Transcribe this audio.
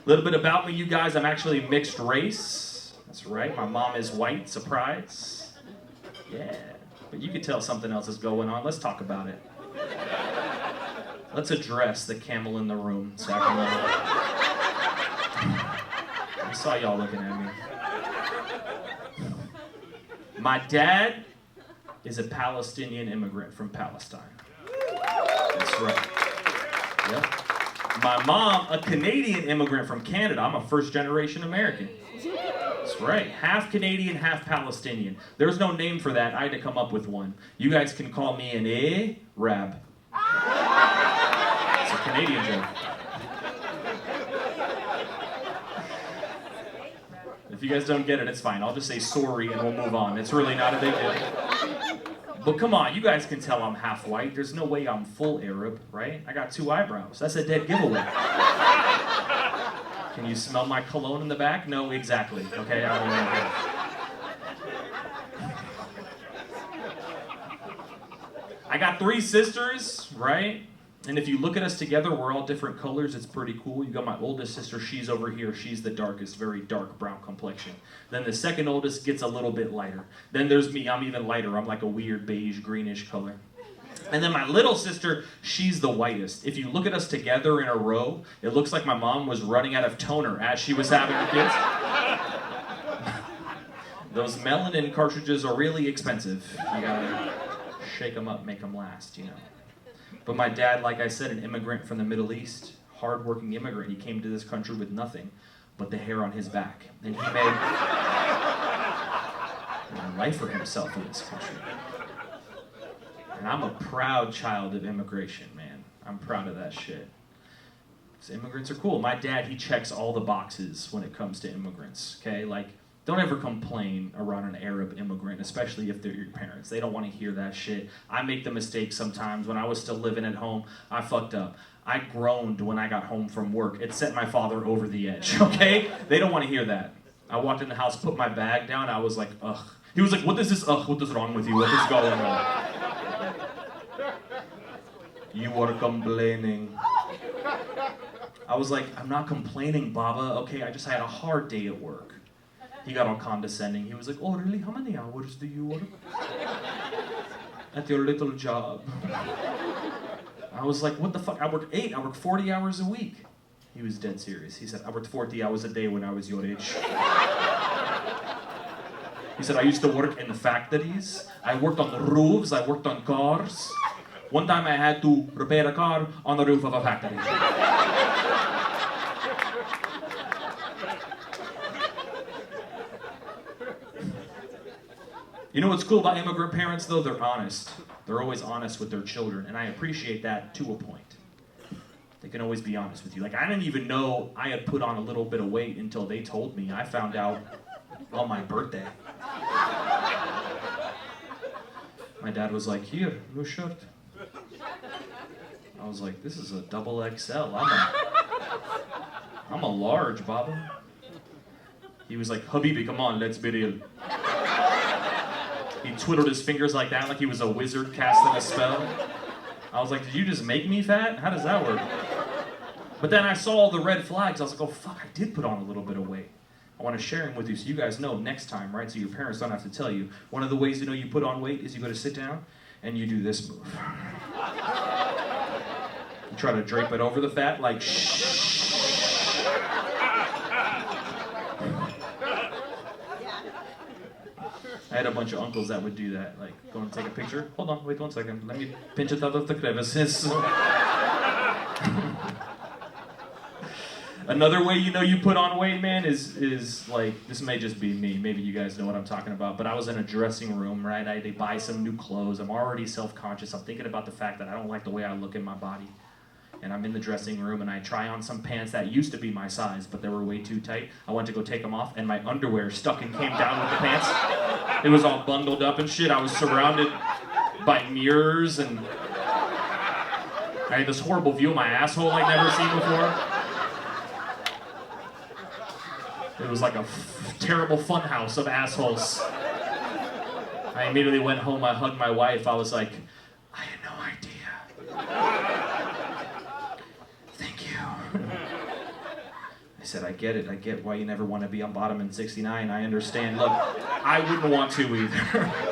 A little bit about me, you guys. I'm actually mixed race. That's right. My mom is white. Surprise. Yeah. But you can tell something else is going on. Let's talk about it. Let's address the camel in the room, Sacramento. I saw y'all looking at me. My dad is a Palestinian immigrant from Palestine. That's right. Yep. My mom, a Canadian immigrant from Canada. I'm a first-generation American. That's right. Half Canadian, half Palestinian. There's no name for that. I had to come up with one. You guys can call me an Arab. It's a Canadian joke. If you guys don't get it, it's fine. I'll just say sorry and we'll move on. It's really not a big deal. But come on, you guys can tell I'm half white. There's no way I'm full Arab, right? I got 2 eyebrows. That's a dead giveaway. Can you smell my cologne in the back? No, exactly. Okay, I don't know. I got 3 sisters, right? And if you look at us together, we're all different colors. It's pretty cool. You got my oldest sister. She's over here. She's the darkest, very dark brown complexion. Then the second oldest gets a little bit lighter. Then there's me. I'm even lighter. I'm like a weird beige, greenish color. And then my little sister, she's the whitest. If you look at us together in a row, it looks like my mom was running out of toner as she was having the kids. Those melanin cartridges are really expensive. You gotta shake them up, make them last, you know. But my dad, like I said, an immigrant from the Middle East, hard-working immigrant. He came to this country with nothing but the hair on his back. And he made a life for himself in this country. And I'm a proud child of immigration, man. I'm proud of that shit. Because immigrants are cool. My dad, he checks all the boxes when it comes to immigrants, okay? Like, don't ever complain around an Arab immigrant, especially if they're your parents. They don't want to hear that shit. I make the mistake sometimes. When I was still living at home, I fucked up. I groaned when I got home from work. It sent my father over the edge, okay? They don't want to hear that. I walked in the house, put my bag down, I was like, ugh. He was like, what is this, ugh, what is wrong with you? What is going on? You are complaining. I was like, I'm not complaining, Baba. Okay, I just had a hard day at work. He got all condescending. He was like, oh, really? How many hours do you work at your little job? I was like, what the fuck? I work 8. I work 40 hours a week. He was dead serious. He said, I worked 40 hours a day when I was your age. He said, I used to work in factories. I worked on the roofs. I worked on cars. One time I had to repair a car on the roof of a factory. You know what's cool about immigrant parents, though? They're honest. They're always honest with their children, and I appreciate that to a point. They can always be honest with you. Like, I didn't even know I had put on a little bit of weight until they told me. I found out on my birthday. My dad was like, here, new shirt. I was like, this is a double XL. I'm a large, Baba. He was like, Habibi, come on, let's be real. He twiddled his fingers like that, like he was a wizard casting a spell. I was like, did you just make me fat? How does that work? But then I saw all the red flags. I was like, oh fuck, I did put on a little bit of weight. I want to share them with you so you guys know next time, right? So your parents don't have to tell you. One of the ways you know you put on weight is you go to sit down and you do this move. You try to drape it over the fat, like shh. I had a bunch of uncles that would do that, like, go and take a picture. Hold on, wait 1 second. Let me pinch it out of the crevices. Another way you know you put on weight, man, is like, this may just be me. Maybe you guys know what I'm talking about. But I was in a dressing room, right? I had to buy some new clothes. I'm already self-conscious. I'm thinking about the fact that I don't like the way I look in my body. And I'm in the dressing room and I try on some pants that used to be my size, but they were way too tight. I went to go take them off and my underwear stuck and came down with the pants. It was all bundled up and shit. I was surrounded by mirrors and I had this horrible view of my asshole I'd never seen before. It was like a terrible fun house of assholes. I immediately went home, I hugged my wife, I was like, I had no idea. Thank you. I said, I get it. I get why you never want to be on bottom in 69. I understand. Look, I wouldn't want to either.